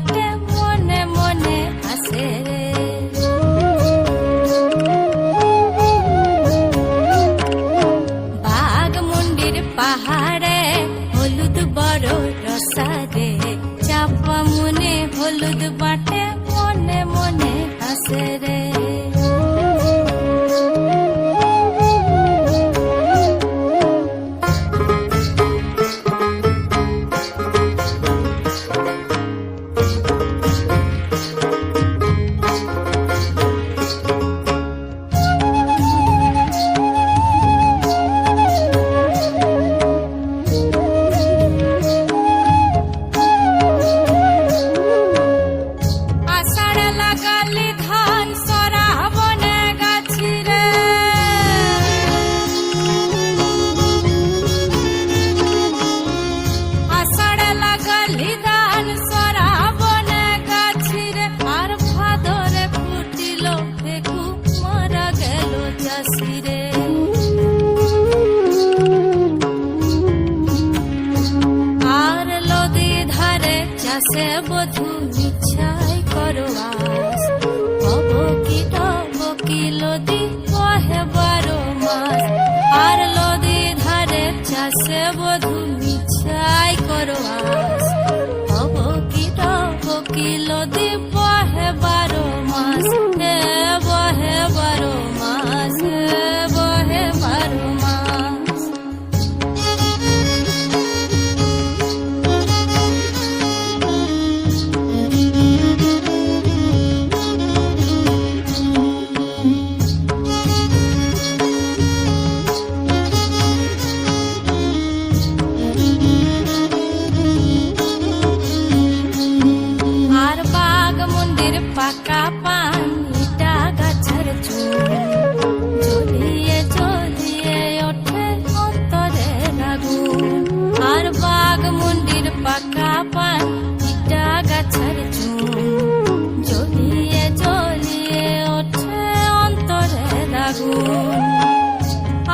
বাটে মনে মনে হাসে রে। বাঘমুন্ডির পাহাড়ে হলুদ বড় রসারে, চাপা মনে হলুদ বাটে মনে মনে হাসে রে। আর লদি ধারে চাষে বধু ইচ্ছাই করো আস, বকি লদি কহে 12 মাস। আর লদি ধারে চাষে বধু ইচ্ছাই করো আস, বকি লদি বহে 12 মাস। বহে 12 মাস, বহে 12 মাস। আর বাঘমুন্ডির পাকা পান ইটা গাছের চুল, জ্বলিয়ে জ্বলিয়ে ওঠে অন্তরে আগুন। আর বাঘমুন্ডির পাকা পান ইটা গাছের চুল, জ্বলিয়ে জ্বলিয়ে ওঠে অন্তরে আগুন।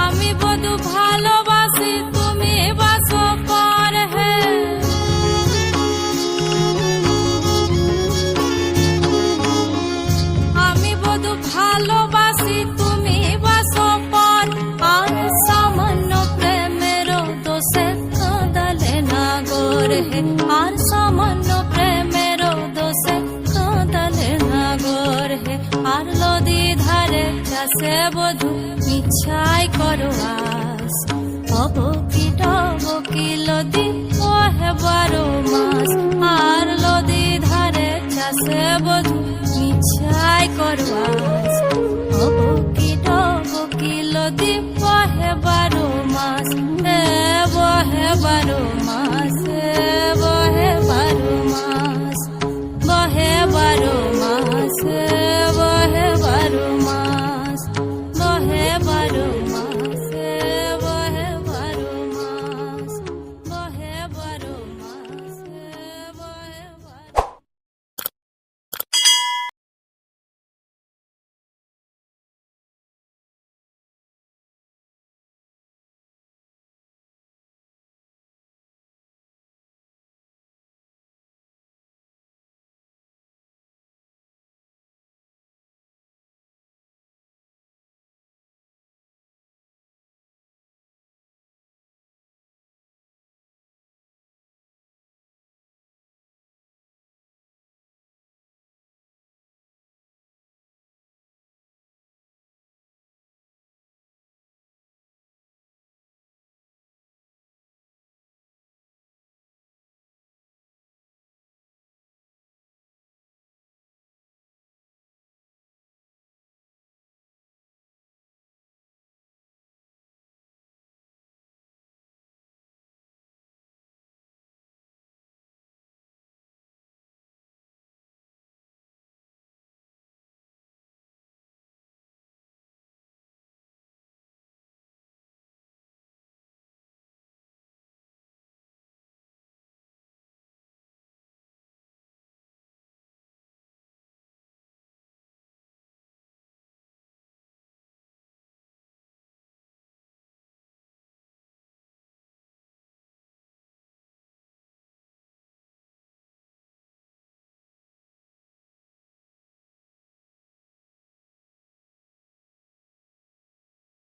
আমি বধু ভালোবাসি তুমি বাসো পর হে, আমি বধু ভালোবাসি তুমি বাসো পর। আর সামান্য প্রেমের দোষে কাঁদালে না গোরে হে, আর সামান্য প্রেমের দোষে কাঁদালে না গোরে হে। আর লদি ধারে চাষে বধু ইচ্ছাই করো আস, বকি লদি কহে 12 মাস। আর লদি